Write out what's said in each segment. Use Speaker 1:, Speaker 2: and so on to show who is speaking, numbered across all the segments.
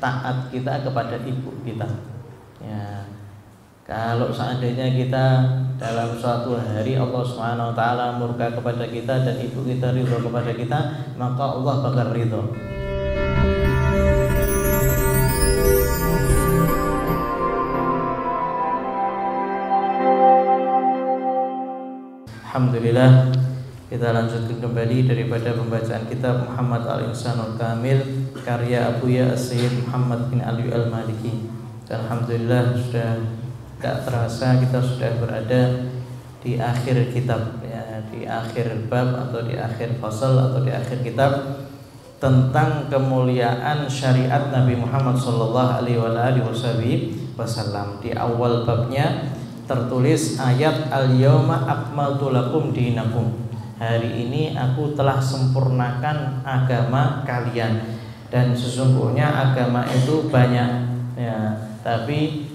Speaker 1: taat kita kepada ibu kita. Ya, kalau seandainya kita dalam suatu hari Allah Subhanahu wa taala murka kepada kita dan ibu kita ridho kepada kita, maka Allah bakal ridho. Alhamdulillah, kita lanjutkan kembali daripada pembacaan kitab Muhammad Al-Insanul Kamil karya Abuya As-Sayyid Muhammad bin Ali Al-Maliki. Dan alhamdulillah sudah tak terasa kita sudah berada di akhir kitab, ya, di akhir bab atau di akhir fasal atau di akhir kitab tentang kemuliaan syariat Nabi Muhammad sallallahu alaihi wasallam. Di awal babnya tertulis ayat al-yauma akmaltu lakum dinakum. Hari ini aku telah sempurnakan agama kalian. Dan sesungguhnya agama itu banyak, ya, tapi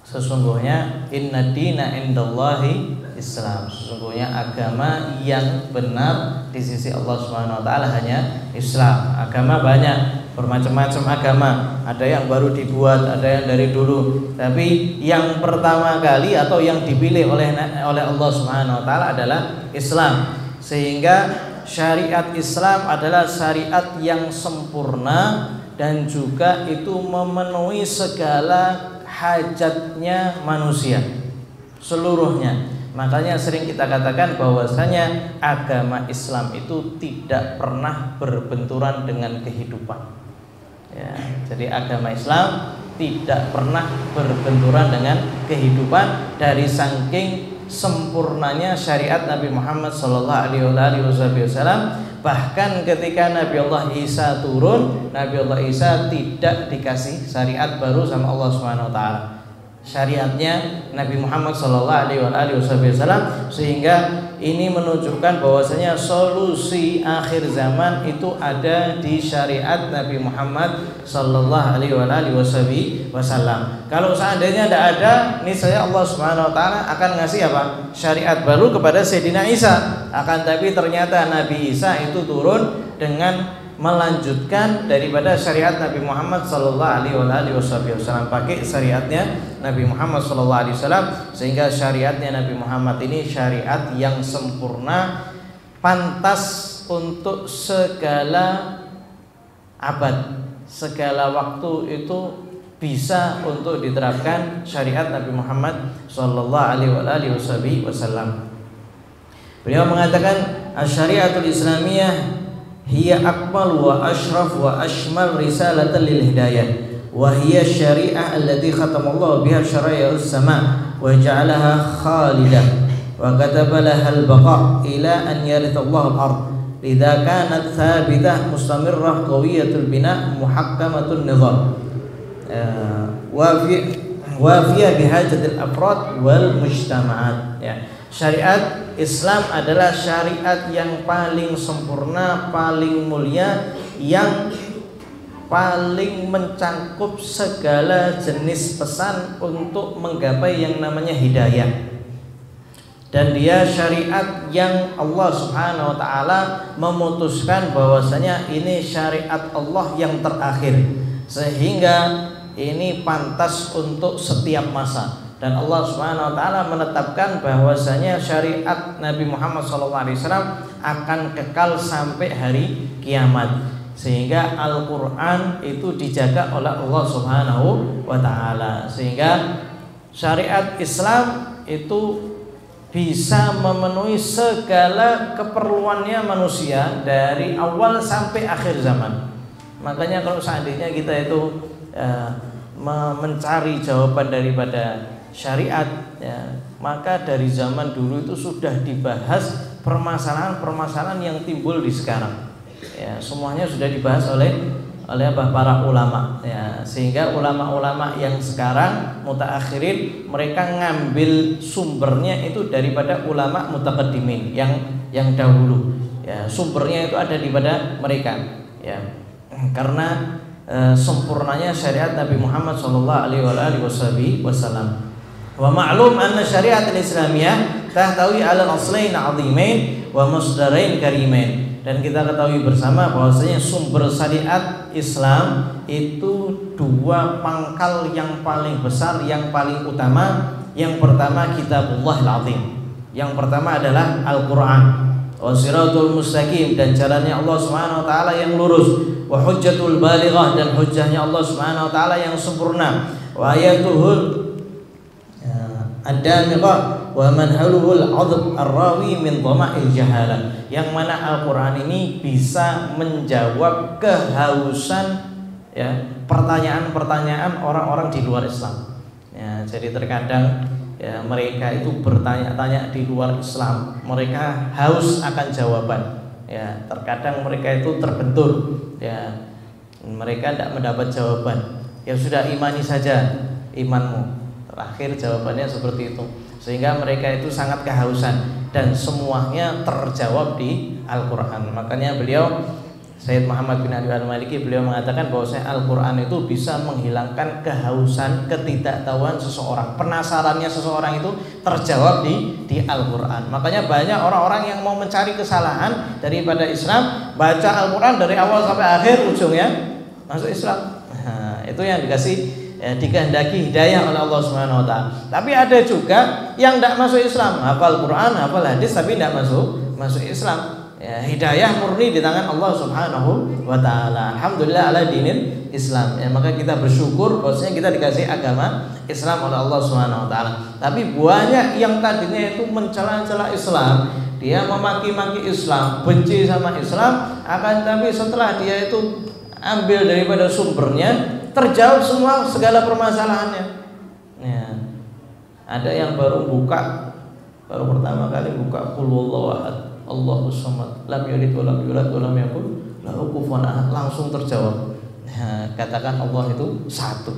Speaker 1: sesungguhnya inna dina indallahi Islam. Sesungguhnya agama yang benar di sisi Allah Subhanahu wa taala hanya Islam. Agama banyak, bermacam-macam agama. Ada yang baru dibuat, ada yang dari dulu. Tapi yang pertama kali atau yang dipilih oleh Allah Subhanahu wa taala adalah Islam. Sehingga syariat Islam adalah syariat yang sempurna dan juga itu memenuhi segala hajatnya manusia seluruhnya. Makanya sering kita katakan bahwasanya agama Islam itu tidak pernah berbenturan dengan kehidupan, ya, jadi agama Islam tidak pernah berbenturan dengan kehidupan dari saking sempurnanya syariat Nabi Muhammad sallallahu alaihi wasallam. Bahkan ketika Nabi Allah Isa turun, Nabi Allah Isa tidak dikasih syariat baru sama Allah Subhanahu wa taala. Syariatnya Nabi Muhammad sallallahu alaihi wasallam, sehingga ini menunjukkan bahwasanya solusi akhir zaman itu ada di syariat Nabi Muhammad sallallahu alaihi wasallam. Kalau seandainya tidak ada, niscaya Allah Subhanahu wa taala akan ngasih apa? Syariat baru kepada Sayyidina Isa. Akan tapi ternyata Nabi Isa itu turun dengan melanjutkan daripada syariat Nabi Muhammad sallallahu alaihi wasallam, pakai syariatnya Nabi Muhammad sallallahu alaihi wasallam, sehingga syariatnya Nabi Muhammad ini syariat yang sempurna, pantas untuk segala abad, segala waktu itu bisa untuk diterapkan syariat Nabi Muhammad sallallahu alaihi wasallam. Beliau mengatakan asy-syari'atul islamiyah hiya akmal wa ashraf wa ashmal risalatan lil hidayah wa hiya syari'ah allati khatamallahu biha syara'iyus sama' wa ja'alaha khalidah wa kataba laha al-baqa' ila an yarithallahu al-ard idza kanat thabitah mustamirrah qawiyatul bina' muhakkamatun nizam wa fiha bihajatil afrad wal mujtama'at. Ya, syariat Islam adalah syariat yang paling sempurna, paling mulia, yang paling mencangkup segala jenis pesan untuk menggapai yang namanya hidayah. Dan dia syariat yang Allah Subhanahu wa taala memutuskan bahwasanya ini syariat Allah yang terakhir, sehingga ini pantas untuk setiap masa. Dan Allah Subhanahu wa taala menetapkan bahwasanya syariat Nabi Muhammad SAW akan kekal sampai hari kiamat, sehingga Al-Qur'an itu dijaga oleh Allah Subhanahu wa taala, sehingga syariat Islam itu bisa memenuhi segala keperluannya manusia dari awal sampai akhir zaman. Makanya kalau seandainya kita itu mencari jawaban daripada syariat, ya, maka dari zaman dulu itu sudah dibahas permasalahan-permasalahan yang timbul di sekarang. Ya, semuanya sudah dibahas oleh para ulama, ya, sehingga ulama-ulama yang sekarang mutaakhirin mereka ngambil sumbernya itu daripada ulama mutaqaddimin yang dahulu. Ya, sumbernya itu ada daripada mereka. Ya, karena sempurnanya syariat Nabi Muhammad sallallahu alaihi wasallam. Wa ma'lum anna syariat al-islamiyah tahtawi 'ala al-aslain 'azimain wa masdarain karimain. Dan kita ketahui bersama bahwasanya sumber syariat Islam itu dua pangkal yang paling besar, yang paling utama. Yang pertama Kitabullahil Azim. Yang pertama adalah Al-Qur'an. Wasiratul mustaqim, dan jalannya Allah Subhanahu wa taala yang lurus. Wa hujjatul balighah, dan hujjahnya Allah Subhanahu wa taala yang sempurna. Wa ayatuhul ad-damiqah wa manhaluhul 'adab ar-rawi min dhama'il jahalah. Yang mana Al-Qur'an ini bisa menjawab kehausan ya pertanyaan-pertanyaan orang-orang di luar Islam. Ya, jadi terkadang ya mereka itu bertanya-tanya di luar Islam, mereka haus akan jawaban. Ya, terkadang mereka itu terbentur, ya mereka tidak mendapat jawaban. Ya sudah, imani saja imanmu. Terakhir jawabannya seperti itu, sehingga mereka itu sangat kehausan, dan semuanya terjawab di Al-Quran. Makanya beliau Sayyid Muhammad bin Ali al-Maliki beliau mengatakan bahwasanya Al-Quran itu bisa menghilangkan kehausan, ketidaktahuan seseorang. Penasarannya seseorang itu terjawab di Al-Quran. Makanya banyak orang-orang yang mau mencari kesalahan daripada Islam, baca Al-Quran dari awal sampai akhir, ujungnya masuk Islam. Nah, itu yang dikasih dikehendaki hidayah oleh Allah Subhanahu wa taala. Tapi ada juga yang tidak masuk Islam, hafal Quran, hafal hadis, tapi tidak masuk Islam. Ya, hidayah murni di tangan Allah Subhanahu wa taala. Alhamdulillah ala dinil Islam. Ya, maka kita bersyukur bahwasanya kita dikasih agama Islam oleh Allah Subhanahu wa taala. Tapi banyak yang tadinya itu mencela-cela Islam, dia memaki-maki Islam, benci sama Islam, akan tapi setelah dia itu ambil daripada sumbernya, terjawab semua segala permasalahannya. Ya. Ada yang baru pertama kali buka qul huwallahu ahad, Allahus samad, lam yalid wa lam yulad wa lam yakul lahu kufuwan ahad, langsung terjawab. Ya, katakan Allah itu satu.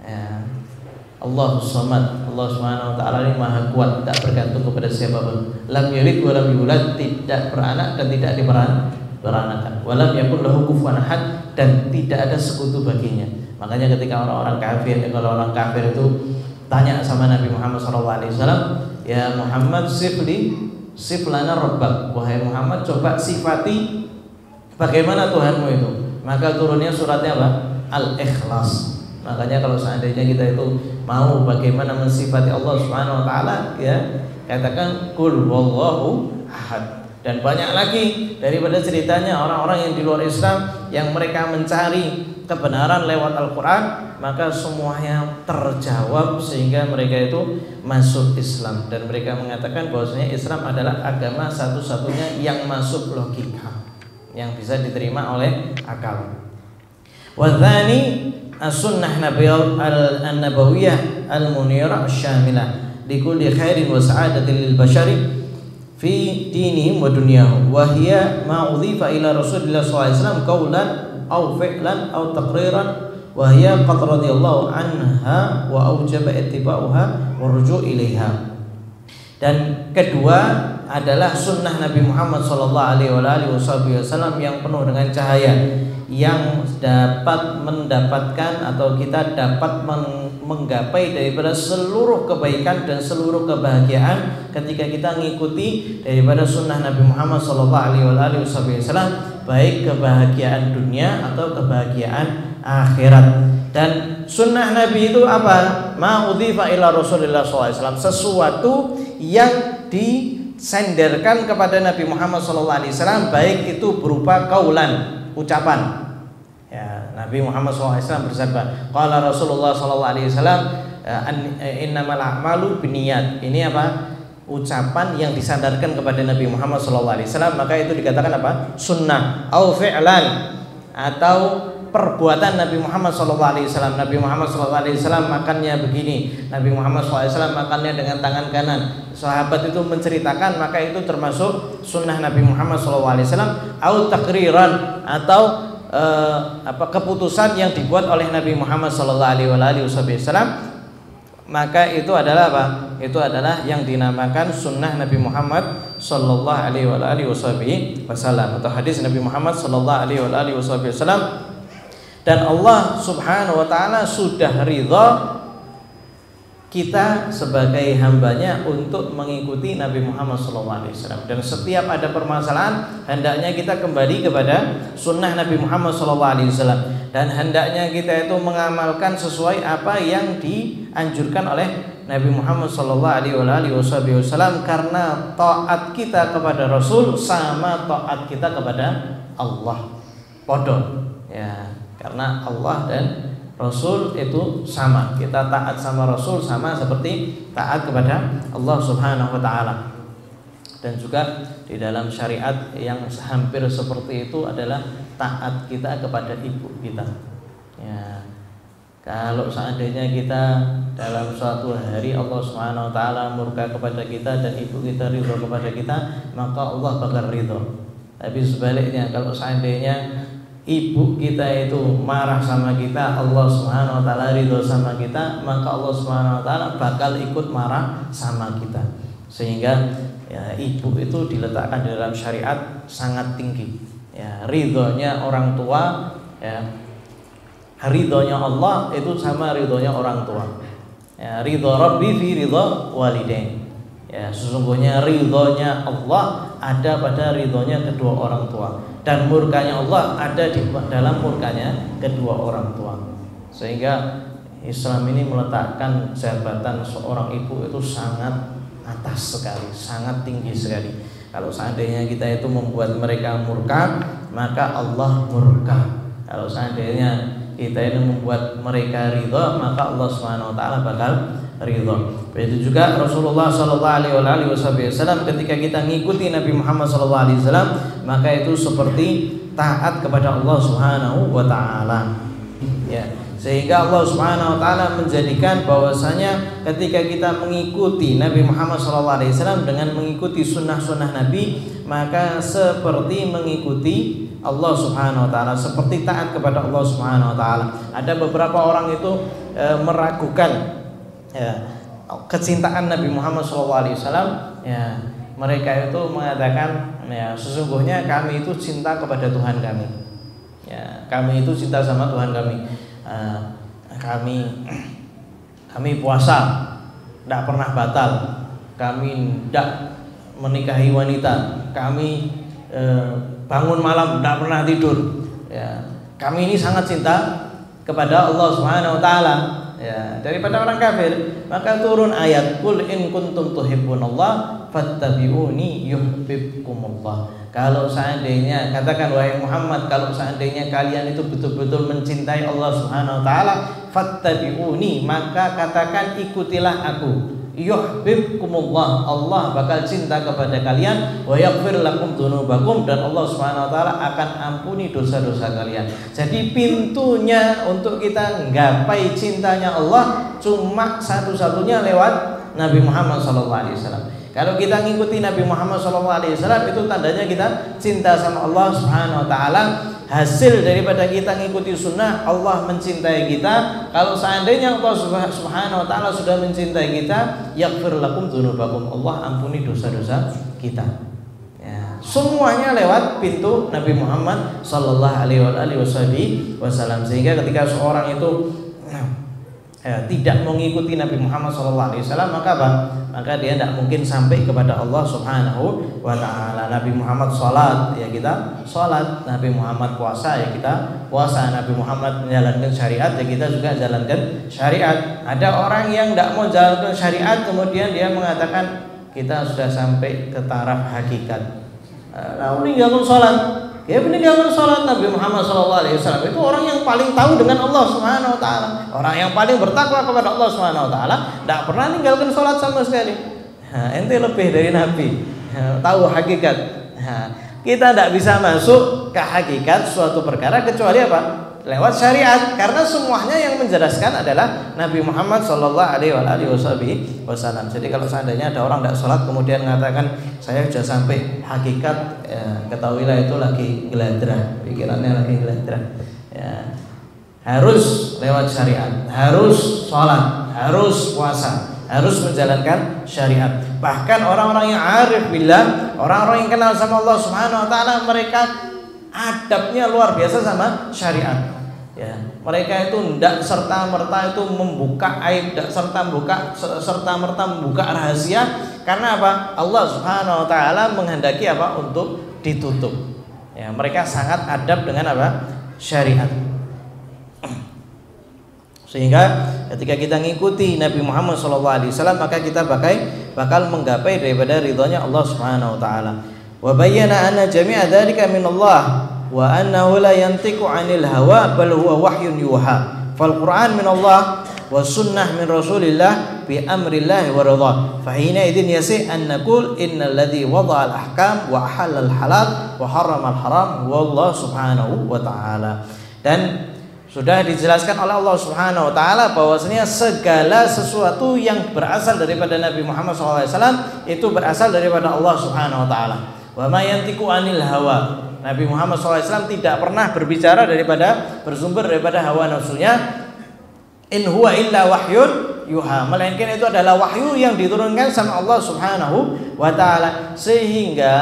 Speaker 1: Ya. Allahus samad, Allah Subhanahu wa taala ini maha kuat, tidak bergantung kepada siapapun. Lam yalid wa lam yulad, tidak beranak dan tidak diperanakan. Wa lam yakul lahu kufuwan ahad, dan tidak ada sekutu baginya. Makanya ketika orang-orang kafir, kalau orang kafir itu tanya sama Nabi Muhammad SAW, ya Muhammad sif lana rabbak, wahai Muhammad coba sifati bagaimana Tuhanmu itu. Maka turunnya suratnya apa? Al-Ikhlas. Makanya kalau seandainya kita itu mau bagaimana mensifati Allah Subhanahu wa taala, ya katakan qul wallahu ahad. Dan banyak lagi daripada ceritanya orang-orang yang di luar Islam yang mereka mencari kebenaran lewat Al-Quran, maka semuanya terjawab sehingga mereka itu masuk Islam. Dan mereka mengatakan bahwasanya Islam adalah agama satu-satunya yang masuk logika, yang bisa diterima oleh akal. Wa tsani as-sunnah an-nabawiyah al-munirah asy-syamilah likulli khairin wa sa'adatin lil bashari fi dinihim wa dunyahum, wa hiya ma udhifa ila Rasulillah sallallahu alaihi wasallam qaulan aw fi'lan aw taqriran, wa hiya qad radhiyallahu anha wa aujaba ittiba'uha wa ruju' ilaiha. Dan kedua adalah sunnah Nabi Muhammad sallallahu alaihi wasallam yang penuh dengan cahaya, yang dapat mendapatkan atau kita dapat menggapai daripada seluruh kebaikan dan seluruh kebahagiaan ketika kita mengikuti daripada sunnah Nabi Muhammad sallallahu alaihi wasallam, baik kebahagiaan dunia atau kebahagiaan akhirat. Dan sunnah Nabi itu apa? Ma udhifa ila Rasulillah sallallahu alaihi wasallam, sesuatu yang disenderkan kepada Nabi Muhammad sallallahu alaihi wasallam, baik itu berupa kaulan, ucapan. Ya, Nabi Muhammad SAW bersabda, qala Rasulullah SAW, innamal a'malu binniyat. Ini apa? Ucapan yang disandarkan kepada Nabi Muhammad SAW, maka itu dikatakan apa? Sunnah. Au fi'lan, atau perbuatan Nabi Muhammad SAW. Nabi Muhammad SAW makannya begini, Nabi Muhammad SAW makannya dengan tangan kanan. Sahabat itu menceritakan, maka itu termasuk sunnah Nabi Muhammad SAW. Au takriran, atau keputusan yang dibuat oleh Nabi Muhammad SAW, maka itu adalah apa? Itu adalah yang dinamakan sunnah Nabi Muhammad SAW, atau hadis Nabi Muhammad SAW. Dan Allah Subhanahu wa taala sudah ridha kita sebagai hambanya untuk mengikuti Nabi Muhammad SAW. Dan setiap ada permasalahan, hendaknya kita kembali kepada sunnah Nabi Muhammad SAW. Dan hendaknya kita itu mengamalkan sesuai apa yang dianjurkan oleh Nabi Muhammad SAW, karena taat kita kepada Rasul sama taat kita kepada Allah. Podo, ya, karena Allah dan Rasul itu sama. Kita taat sama Rasul sama seperti taat kepada Allah Subhanahu wa taala. Dan juga di dalam syariat yang hampir seperti itu adalah taat kita kepada ibu kita. Ya. Kalau seandainya kita dalam suatu hari Allah Subhanahu wa taala murka kepada kita dan ibu kita ridho kepada kita, maka Allah bakal ridho. Tapi sebaliknya, kalau seandainya ibu kita itu marah sama kita, Allah Subhanahu wa taala ridho sama kita, maka Allah Subhanahu wa taala bakal ikut marah sama kita. Sehingga ya, ibu itu diletakkan di dalam syariat sangat tinggi. Ya, ridhonya orang tua, ya, ridhonya Allah itu sama ridhonya orang tua. Ya, ridho Rabbi fi ridho walidain. Ya, sesungguhnya ridhonya Allah ada pada ridhonya kedua orang tua, dan murkanya Allah ada di dalam murkanya kedua orang tua. Sehingga Islam ini meletakkan jabatan seorang ibu itu sangat atas sekali, sangat tinggi sekali. Kalau seandainya kita itu membuat mereka murka, maka Allah murka. Kalau seandainya kita ini membuat mereka ridho, maka Allah Subhanahu wa taala bakal ridho. Begitu juga Rasulullah sallallahu alaihi wasallam, ketika kita ngikuti Nabi Muhammad sallallahu alaihi wasallam, maka itu seperti taat kepada Allah Subhanahu wa taala. Ya, sehingga Allah Subhanahu wa taala menjadikan bahwasanya ketika kita mengikuti Nabi Muhammad sallallahu alaihi wasallam dengan mengikuti sunnah-sunnah Nabi, maka seperti mengikuti Allah Subhanahu wa taala, seperti taat kepada Allah Subhanahu wa taala. Ada beberapa orang itu meragukan, ya, kecintaan Nabi Muhammad SAW. Ya, mereka itu mengatakan, ya, sesungguhnya kami itu cinta kepada Tuhan kami. Ya, kami itu cinta sama Tuhan kami. Kami puasa tidak pernah batal. Kami tidak menikahi wanita. Kami bangun malam tidak pernah tidur. Ya, kami ini sangat cinta kepada Allah Subhanahu wa taala. Ya, daripada orang kafir, maka turun ayat qul in kuntum tuhibbunallah fattabi'uni yuhibbukumullah. Kalau seandainya, katakan wahai Muhammad, kalau seandainya kalian itu betul-betul mencintai Allah Subhanahu wa taala, fattabi'uni, maka katakan ikutilah aku. Yuhibbukumullah, Allah bakal cinta kepada kalian, wa yaghfir lakum dzunubakum, dan Allah Subhanahu wa taala akan ampuni dosa-dosa kalian. Jadi pintunya untuk kita nggapai cintanya Allah cuma satu-satunya lewat Nabi Muhammad SAW. Kalau kita ngikuti Nabi Muhammad SAW, itu tandanya kita cinta sama Allah Subhanahu wa taala. Hasil daripada kita ngikuti sunnah, Allah mencintai kita. Kalau seandainya Allah Subhanahu wa taala sudah mencintai kita, yaghfir lakum dzunubakum, Allah ampuni dosa-dosa kita. Ya, semuanya lewat pintu Nabi Muhammad sallallahu alaihi wasallam. Sehingga ketika seorang itu tidak mengikuti Nabi Muhammad SAW, maka apa? Maka dia tidak mungkin sampai kepada Allah Subhanahu wa taala. Nabi Muhammad sholat, ya kita sholat. Nabi Muhammad puasa, ya kita puasa. Nabi Muhammad menjalankan syariat, ya kita juga jalankan syariat. Ada orang yang tidak mau jalankan syariat, kemudian dia mengatakan kita sudah sampai ke taraf hakikat. Lalu meninggalkan sholat. Ya, meninggalkan sholat. Nabi Muhammad SAW itu orang yang paling tahu dengan Allah Subhanahu wa taala, orang yang paling bertakwa kepada Allah Subhanahu wa taala, tidak pernah meninggalkan sholat sama sekali. Ente lebih dari Nabi, tahu hakikat. Kita tidak bisa masuk ke hakikat suatu perkara kecuali apa? Lewat syariat, karena semuanya yang menjelaskan adalah Nabi Muhammad SAW. Jadi kalau seandainya ada orang tidak sholat kemudian mengatakan saya sudah sampai hakikat, ya, ketahuilah itu lagi geladrah, pikirannya lagi geladrah. Ya, harus lewat syariat, harus sholat, harus puasa, harus menjalankan syariat. Bahkan orang-orang yang arif billah, orang-orang yang kenal sama Allah Subhanahu wa taala, mereka adabnya luar biasa sama syariat. Ya, mereka itu tidak serta merta itu membuka aib, tidak serta merta membuka rahasia. Karena apa? Allah Subhanahu Wa Taala menghendaki apa? Untuk ditutup. Ya, mereka sangat adab dengan apa? Syariat. Sehingga ketika kita ngikuti Nabi Muhammad SAW, maka kita bakal menggapai daripada ridhonya Allah Subhanahu Wa Taala. Wa bayyana anna jami'a dzalika min Allah wa annahu la yantiqu 'anil hawa bal huwa wahyun yuha. Fal Qur'an min Allah wa sunnah min Rasulillah bi amrillah wa ridha. Fa hina idzin yasi an naqul innal ladzi wada'a al ahkam wa ahalla al halal wa harrama al haram wallahu subhanahu wa ta'ala. Dan sudah dijelaskan oleh Allah Subhanahu Wa Taala bahwasanya segala sesuatu yang berasal daripada Nabi Muhammad SAW itu berasal daripada Allah Subhanahu Wa Taala. Wa ma yantiqu 'anil hawa. Nabi Muhammad SAW tidak pernah berbicara bersumber daripada hawa nafsunya. In huwa illa wahyun yuha. Melainkan itu adalah wahyu yang diturunkan sama Allah Subhanahu Wa Taala. Sehingga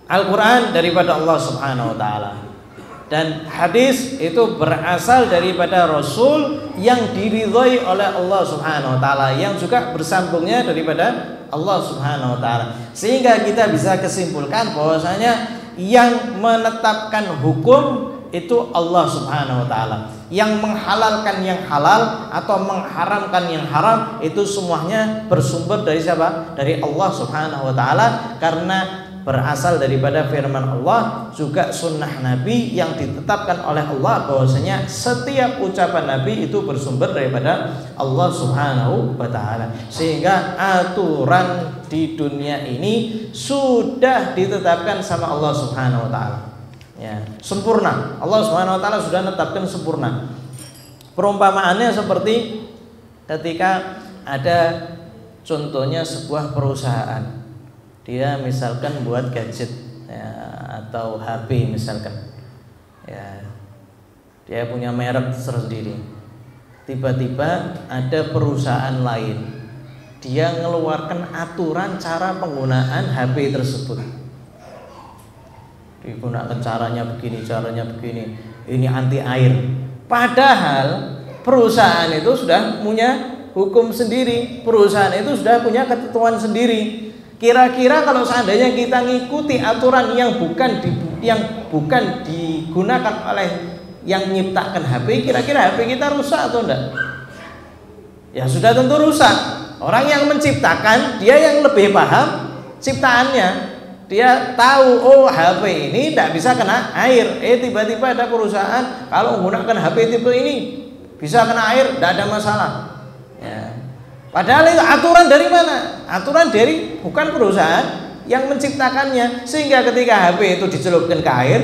Speaker 1: Al-Quran daripada Allah Subhanahu Wa Taala. Dan hadis itu berasal daripada Rasul yang diridhoi oleh Allah Subhanahu Wa Taala, yang juga bersambungnya daripada Allah Subhanahu Wa Taala. Sehingga kita bisa kesimpulkan bahwasanya yang menetapkan hukum itu Allah Subhanahu Wa Taala, yang menghalalkan yang halal atau mengharamkan yang haram itu semuanya bersumber dari siapa? Dari Allah Subhanahu Wa Taala, karena berasal daripada firman Allah, juga sunnah Nabi yang ditetapkan oleh Allah bahwasanya setiap ucapan Nabi itu bersumber daripada Allah Subhanahu Wa Taala. Sehingga aturan di dunia ini sudah ditetapkan sama Allah Subhanahu Wa Taala. Ya, sempurna. Allah Subhanahu Wa Taala sudah menetapkan sempurna. Perumpamaannya seperti ketika ada contohnya sebuah perusahaan. Dia misalkan buat gadget ya, atau HP misalkan ya, dia punya merek tersendiri. Tiba-tiba ada perusahaan lain, dia mengeluarkan aturan cara penggunaan HP tersebut. Digunakan caranya begini, ini anti air. Padahal perusahaan itu sudah punya hukum sendiri, perusahaan itu sudah punya ketentuan sendiri. Kira-kira kalau seandainya kita ngikuti aturan yang bukan digunakan oleh yang menciptakan HP, kira-kira HP kita rusak atau enggak? Ya sudah tentu rusak. Orang yang menciptakan, dia yang lebih paham ciptaannya. Dia tahu, oh HP ini tidak bisa kena air. Tiba-tiba ada perusahaan kalau menggunakan HP tipe ini bisa kena air, tidak ada masalah. Ya. Padahal itu aturan dari mana? Aturan dari bukan perusahaan yang menciptakannya. Sehingga ketika HP itu dicelupkan ke air,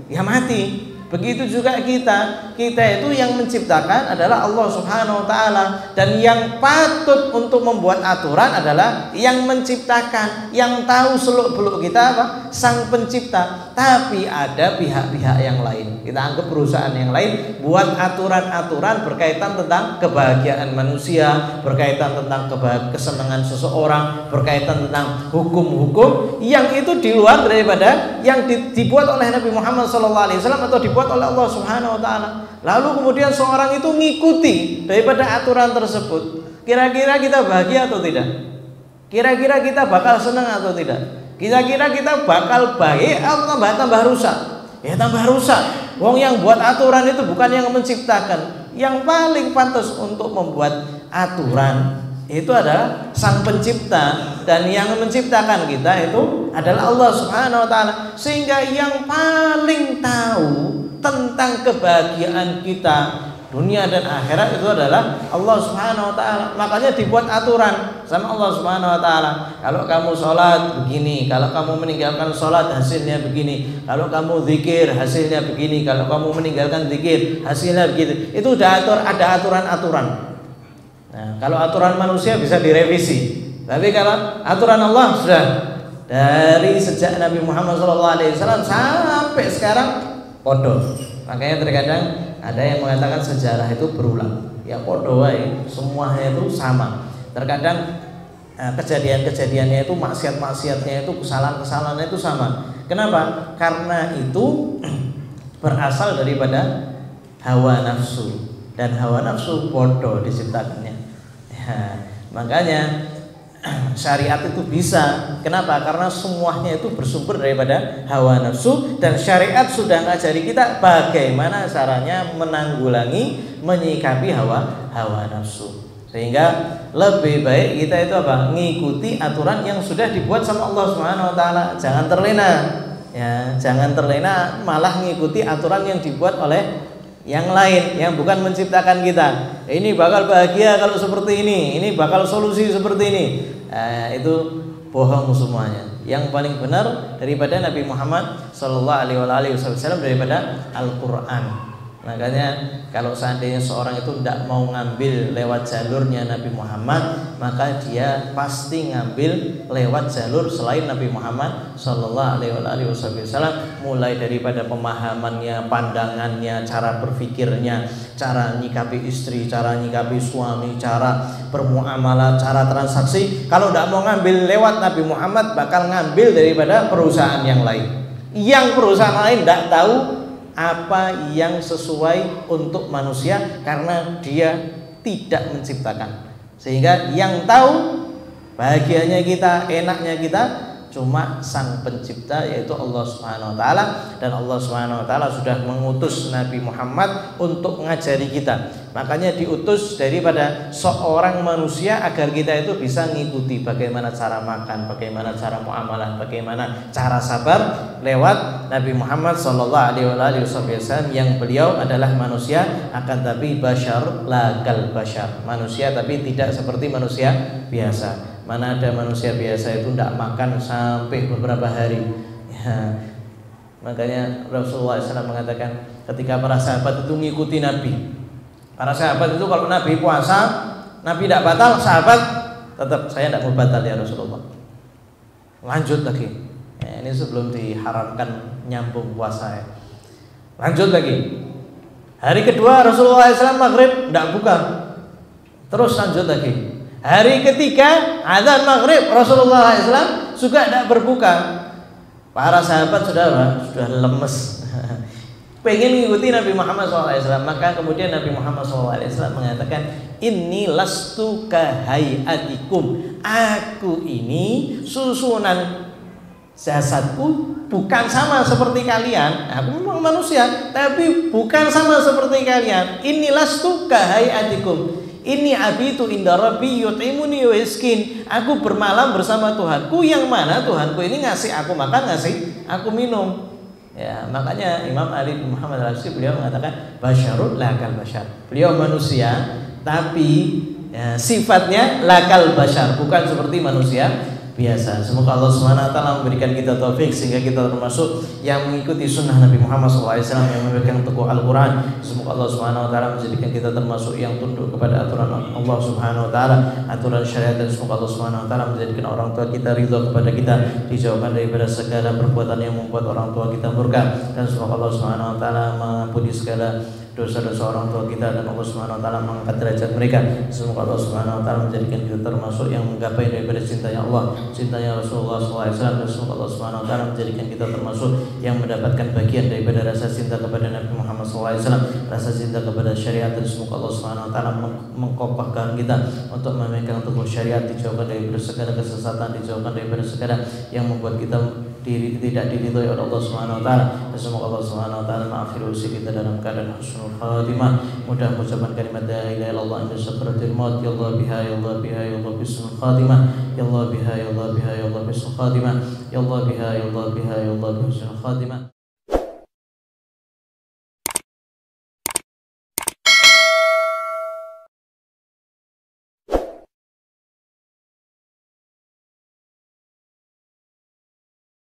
Speaker 1: ya mati. Begitu juga kita itu yang menciptakan adalah Allah Subhanahu Wa Taala, dan yang patut untuk membuat aturan adalah yang menciptakan, yang tahu seluk-beluk kita apa? Sang pencipta. Tapi ada pihak-pihak yang lain, kita anggap perusahaan yang lain buat aturan-aturan berkaitan tentang kebahagiaan manusia, berkaitan tentang kesenangan seseorang, berkaitan tentang hukum-hukum yang itu di luar daripada yang dibuat oleh Nabi Muhammad SAW atau dibuat oleh Allah Subhanahu Wa Taala. Lalu kemudian seorang itu ngikuti daripada aturan tersebut. Kira-kira kita bahagia atau tidak? Kira-kira kita bakal senang atau tidak? Kira-kira kita bakal baik atau tambah rusak? Ya tambah rusak. Wong yang buat aturan itu bukan yang menciptakan. Yang paling pantas untuk membuat aturan itu adalah Sang Pencipta, dan yang menciptakan kita itu adalah Allah Subhanahu Wa Taala. Sehingga yang paling tahu tentang kebahagiaan kita dunia dan akhirat itu adalah Allah Subhanahu Wa Taala. Makanya dibuat aturan sama Allah Subhanahu Wa Taala. Kalau kamu sholat begini, kalau kamu meninggalkan sholat hasilnya begini, kalau kamu zikir hasilnya begini, kalau kamu meninggalkan zikir hasilnya begitu. Itu udah ada aturan-aturan. Nah, kalau aturan manusia bisa direvisi, tapi kalau aturan Allah sudah dari sejak Nabi Muhammad SAW sampai sekarang podo. Makanya terkadang ada yang mengatakan sejarah itu berulang. Ya podo wae, semuanya itu sama. Terkadang kejadian-kejadiannya itu, maksiat-maksiatnya itu, kesalahan-kesalahannya itu sama. Kenapa? Karena itu berasal daripada hawa nafsu, dan hawa nafsu bodoh diciptakannya. Ya, makanya syariat itu bisa. Kenapa? Karena semuanya itu bersumber daripada hawa nafsu, dan syariat sudah ngajari kita bagaimana caranya menanggulangi, menyikapi hawa nafsu. Sehingga lebih baik kita itu apa? Ngikuti aturan yang sudah dibuat sama Allah Subhanahu wa taala. Jangan terlena. Ya, jangan terlena malah ngikuti aturan yang dibuat oleh yang lain yang bukan menciptakan kita. Ini bakal bahagia kalau seperti ini bakal solusi seperti ini. Itu bohong semuanya. Yang paling benar daripada Nabi Muhammad Sallallahu Alaihi Wasallam daripada Al-Quran. Makanya kalau seandainya seorang itu tidak mau ngambil lewat jalurnya Nabi Muhammad, maka dia pasti ngambil lewat jalur selain Nabi Muhammad Sallallahu Alaihi Wasallam. Mulai daripada pemahamannya, pandangannya, cara berpikirnya, cara nyikapi istri, cara nyikapi suami, cara bermuamalah, cara transaksi. Kalau tidak mau ngambil lewat Nabi Muhammad, bakal ngambil daripada perusahaan yang lain. Yang perusahaan lain tidak tahu apa yang sesuai untuk manusia karena dia tidak menciptakan. Sehingga yang tahu bahagianya kita, enaknya kita cuma Sang Pencipta, yaitu Allah Subhanahu wa taala. Dan Allah Subhanahu wa taala sudah mengutus Nabi Muhammad untuk mengajari kita. Makanya diutus daripada seorang manusia agar kita itu bisa ngikuti bagaimana cara makan, bagaimana cara muamalah, bagaimana cara sabar lewat Nabi Muhammad Sallallahu Alaihi Wasallam, yang beliau adalah manusia akan tapi basyar la kal basyar, manusia tapi tidak seperti manusia biasa. Mana ada manusia biasa itu tidak makan sampai beberapa hari. Ya. Makanya Rasulullah SAW mengatakan ketika para sahabat itu mengikuti Nabi. Para sahabat itu kalau Nabi puasa, Nabi tidak batal, sahabat tetap saya tidak mau batal ya Rasulullah. Lanjut lagi. Ya, ini sebelum diharamkan nyambung puasa ya. Lanjut lagi. Hari kedua Rasulullah SAW maghrib tidak buka. Terus lanjut lagi. Hari ketiga azan maghrib Rasulullah SAW juga tidak berbuka. Para sahabat sudah lemes, pengen mengikuti Nabi Muhammad SAW. Maka kemudian Nabi Muhammad SAW mengatakan, inni lastu kahayatikum, aku ini susunan jasadku bukan sama seperti kalian. Aku memang manusia, tapi bukan sama seperti kalian. Inni lastu kahayatikum, ini abitu inda rabbi yut'imuni wa yaskin. Aku bermalam bersama Tuhanku, yang mana Tuhanku ini ngasih aku makan, ngasih aku minum. Ya, makanya Imam Ali bin Muhammad al-Asy'ari beliau mengatakan basyarul lakal basyar. Beliau manusia tapi ya, sifatnya lakal basyar, bukan seperti manusia biasa. Semoga Allah Subhanahu wa taala memberikan kita taufik sehingga kita termasuk yang mengikuti sunnah Nabi Muhammad SAW, yang memegang teguh Al-Quran. Semoga Allah Subhanahu wa taala menjadikan kita termasuk yang tunduk kepada aturan Allah Subhanahu wa taala, aturan syariat. Dan semoga Allah Subhanahu wa taala menjadikan orang tua kita ridha kepada kita, dijauhkan daripada segala perbuatan yang membuat orang tua kita murka. Dan semoga Allah Subhanahu wa taala mengampuni segala dosa-dosa orang tua kita, dan Allah Subhanahu wa taala mengangkat derajat mereka. Semoga Allah Subhanahu wa taala menjadikan kita termasuk yang menggapai daripada cintanya Allah, cintanya Rasulullah SAW. Dan semoga Allah Subhanahu wa taala menjadikan kita termasuk yang mendapatkan bagian daripada rasa cinta kepada Nabi Muhammad SAW, rasa cinta kepada syariat. Dan semoga Allah Subhanahu wa taala mengkokohkan kita untuk memegang teguh syariat, dijauhkan daripada segala kesesatan, dijauhkan daripada segala yang membuat kita tidak diridhoi oleh Allah Subhanahu wa taala. Dan semoga Allah Subhanahu wa taala mengakhiri usia kita dalam keadaan husnul khatimah. Mudah mengucapkan kalimat la ilaha illallah inda sakratil maut. Ya Allah biha, ya Allah biha, ya Allah husnul khatimah. Ya Allah biha, ya Allah biha, ya Allah husnul khatimah. Ya Allah biha, ya Allah biha, ya Allah husnul khatimah.